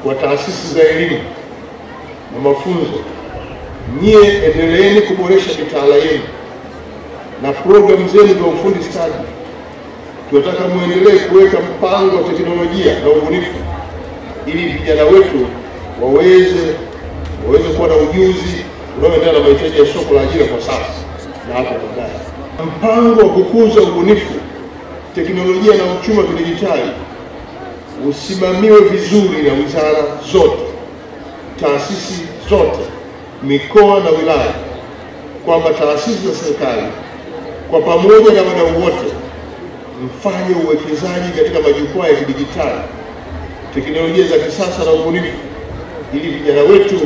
kwa taasisi za elimu na mafunzo, nyie endeleeni kuboresha mitaala yenu na programu zenu za ufundi stadi. Tunataka muendelee kuweka mpango wa teknolojia na ubunifu ili vijana wetu waweze kuwa na ujuzi unaoendana na mahitaji ya soko la ajira kwa sasa na hapo baadaye. Mpango wa kukuza ubunifu, teknolojia na uchumi wa kidijitali usimamiwe vizuri na wizara zote, taasisi zote, mikoa na wilaya, kwamba taasisi za serikali kwa pamoja na wadau wote mfanye uwekezaji katika majukwaa ya kidijitali, teknolojia za kisasa na ubunifu ili vijana wetu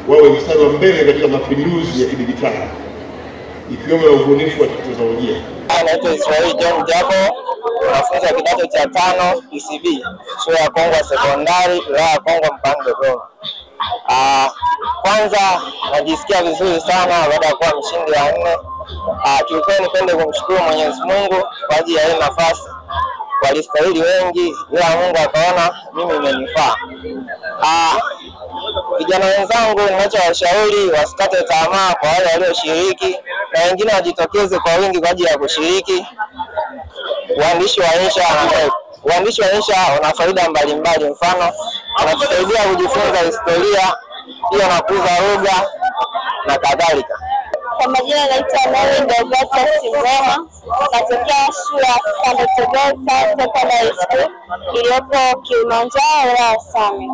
wawe mstari wa mbele katika mapinduzi ya kidijitali ikiwemo na ubunifu wa teknolojia. Naitwa Israel John Jaco, mwanafunzi wa kidato cha 5 ECB, shule ya Kongwa Sekondari, wilaya ya Kongwa, mkoani Dodoma. Kwanza najisikia vizuri sana baada ya kuwa mshindi wa 4. Kiukweli nipende kumshukuru Mwenyezi Mungu kwa ajili ya hii nafasi. Walistahili wengi ila Mungu akaona mimi imenifaa. Vijana wenzangu ninachowashauri wasikate tamaa kwa wale walioshiriki na wengine wajitokeze kwa wingi kwa ajili ya kushiriki. Uandishi wa insha una faida mbalimbali, mfano unatusaidia kujifunza historia, pia nakuza lugha na kadhalika. Kwa majina naitwa Mary Ndovata Simrema, natokea shule ya Kando Tegesa Secondary School iliyopo Kilimanjaro, wilaya ya Same.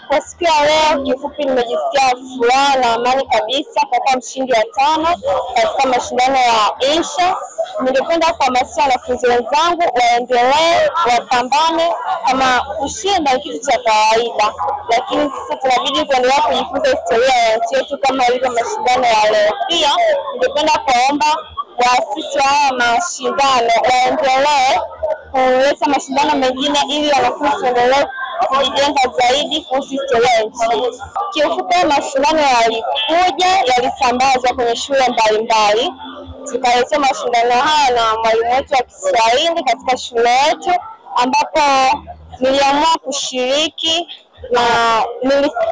Kwa siku ya leo kifupi nimejisikia furaha na amani kabisa kwa kuwa mshindi wa 5 katika mashindano ya insha. Ningependa kuhamasisha wanafunzi wenzangu waendelee, wapambane, kama kushinda kitu cha kawaida, lakini sasa tunabidi kuendelea kujifunza historia ya nchi yetu kama ilivyo mashindano ya leo. Pia ningependa kuomba waasisi wa haya mashindano waendelee kuleta mashindano mengine ili wanafunzi waendelee kujijenga zaidi kuhusu historia ya nchi. Kiufupi mashindano yalisambazwa kwenye shule mbalimbali. Tukaletea mashindano haya na mwalimu wetu wa Kiswahili katika shule yetu, ambapo niliamua kushiriki na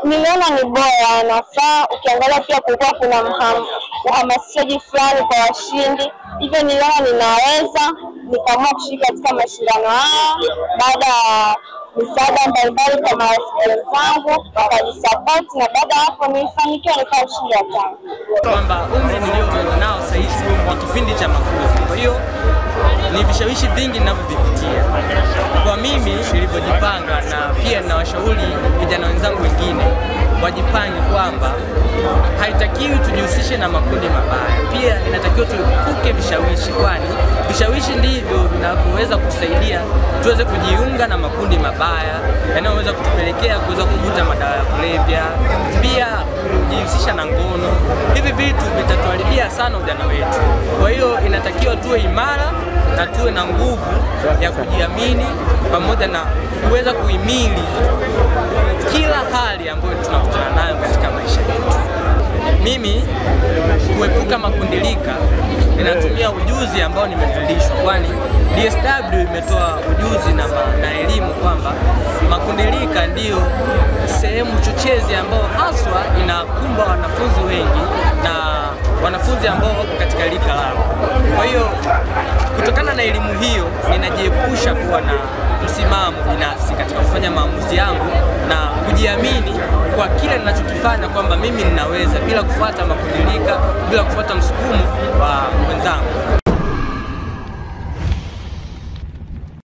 niliona ni bora nafaa. Ukiangalia pia kulikuwa kuna uhamasishaji fulani kwa washindi, hivyo niliona ninaweza, nikaamua kushiriki katika mashindano haya. Baada ya misaada mbalimbali kwa marafiki wenzangu wakanisupport, na baada hapo nilifanikiwa nikawa mshindi wa 5. Kwamba umri nilio nao sasa hivi wa kipindi cha makuzi, kwa hiyo ni vishawishi vingi ninavyovipitia. Kwa mimi nilivyojipanga, na pia ninawashauri vijana wenzangu wengine wajipange kwamba haitakiwi tujihusishe na makundi mabaya. Pia inatakiwa tuepuke vishawishi, kwani vishawishi ndivyo vinavyoweza kusaidia tuweze kujiunga na makundi mabaya yanayoweza kutupelekea kuweza kuvuta madawa ya kulevya, pia kujihusisha na ngono. Hivi vitu vitatuharibia sana ujana wetu. Kwa hiyo inatakiwa tuwe imara na tuwe na nguvu ya kujiamini pamoja na kuweza kuhimili kila hali ambayo tunakutana nayo katika maisha yetu. Mimi kuepuka makundilika ninatumia ujuzi ambao nimefundishwa, kwani DSW imetoa ujuzi na elimu kwamba makundilika ndiyo sehemu chochezi ambao haswa inakumba wanafunzi wengi na wanafunzi ambao wako katika rika lao. Kwa hiyo kutokana na elimu hiyo ninajiepusha kuwa na msimamo binafsi katika kufanya maamuzi yangu na kujiamini kwa kile ninachokifanya kwamba mimi ninaweza, bila kufuata makundilika, bila kufuata msukumo wa